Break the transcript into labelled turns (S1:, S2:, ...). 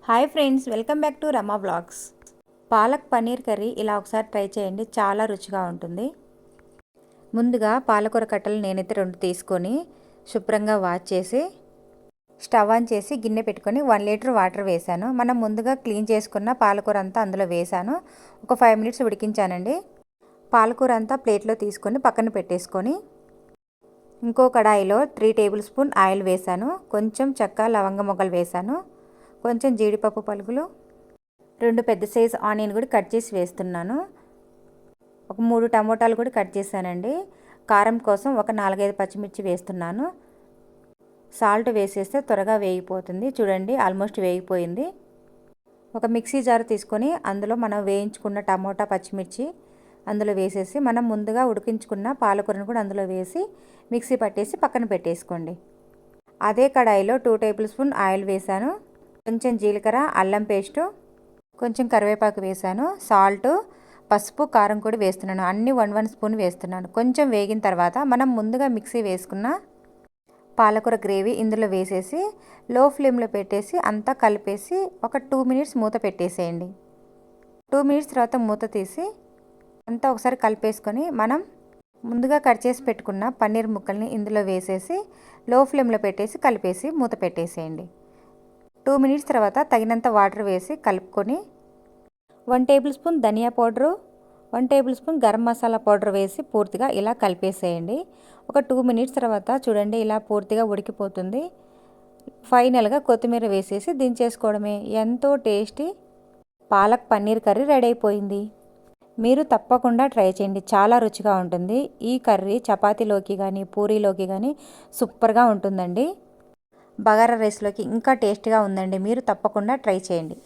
S1: Hi friends, welcome back to Rama blogs. Palak paneer curry ఇలా ఒకసారి try చేయండి, చాలా రుచిగా ఉంటుంది. ముందుగా పాలకూర కట్టలు నేనైతే 2 తీసుకొని శుభ్రంగా వాష్ చేసి స్టవ్ ఆన్ చేసి గిన్నె పెట్టుకొని 1 లీటర్ వాటర్ వేసాను. మనం ముందుగా క్లీన్ చేసుకున్న పాలకూర అంతా అందులో వేసాను. ఒక 5 మినిట్స్ ఉడికించానండి. పాలకూర అంతా ప్లేట్లో తీసుకొని పక్కన పెట్టేసుకొని ఇంకో కడాయిలో 3 టేబుల్ స్పూన్ ఆయిల్ వేసాను. కొంచెం చెక్క లవంగ మొగ్గలు వేసాను. కొంచెం జీడిపప్పు పలుకులు, 2 పెద్ద సైజు ఆనియన్ కూడా కట్ చేసి వేస్తున్నాను. ఒక 3 టమోటాలు కూడా కట్ చేశానండి. కారం కోసం ఒక 4-5 పచ్చిమిర్చి వేస్తున్నాను. సాల్ట్ వేసేస్తే త్వరగా వేగిపోతుంది. చూడండి, ఆల్మోస్ట్ వేగిపోయింది. ఒక మిక్సీ జార్ తీసుకొని అందులో మనం వేయించుకున్న టమోటా పచ్చిమిర్చి అందులో వేసేసి మనం ముందుగా ఉడికించుకున్న పాలకూరను కూడా అందులో వేసి మిక్సీ పట్టేసి పక్కన పెట్టేసుకోండి. అదే కడాయిలో 2 టేబుల్ స్పూన్ ఆయిల్ వేసాను. కొంచెం జీలకర్ర, అల్లం పేస్టు, కొంచెం కరివేపాకు వేసాను. సాల్ట్, పసుపు, కారం కూడా వేస్తున్నాను. అన్నీ 1 స్పూన్ వేస్తున్నాను. కొంచెం వేగిన తర్వాత మనం ముందుగా మిక్సీ వేసుకున్న పాలకూర గ్రేవీ ఇందులో వేసేసి లో ఫ్లేమ్లో పెట్టేసి అంతా కలిపేసి ఒక 2 మినిట్స్ మూత పెట్టేసేయండి. 2 మినిట్స్ తర్వాత మూత తీసి అంతా ఒకసారి కలిపేసుకొని మనం ముందుగా కట్ చేసి పెట్టుకున్న పన్నీర్ ముక్కల్ని ఇందులో వేసేసి లో ఫ్లేమ్లో పెట్టేసి కలిపేసి మూత పెట్టేసేయండి. 2 మినిట్స్ తర్వాత తగినంత వాటర్ వేసి కలుపుకొని 1 టేబుల్ స్పూన్ ధనియా powder, 1 table spoon garam masala powder వేసి పూర్తిగా ఇలా కలిపేసేయండి. ఒక 2 మినిట్స్ తర్వాత చూడండి, ఇలా పూర్తిగా ఉడికిపోతుంది. ఫైనల్గా కొత్తిమీర వేసేసి దించేసుకోవడమే. ఎంతో tasty palak paneer curry ready అయిపోయింది. మీరు తప్పకుండా ట్రై చేయండి, చాలా రుచిగా ఉంటుంది. ఈ కర్రీ చపాతీలోకి కానీ పూరీలోకి కానీ సూపర్గా ఉంటుందండి. బగారా రైస్లోకి ఇంకా టేస్ట్గా ఉందండి. మీరు తప్పకుండా ట్రై చేయండి.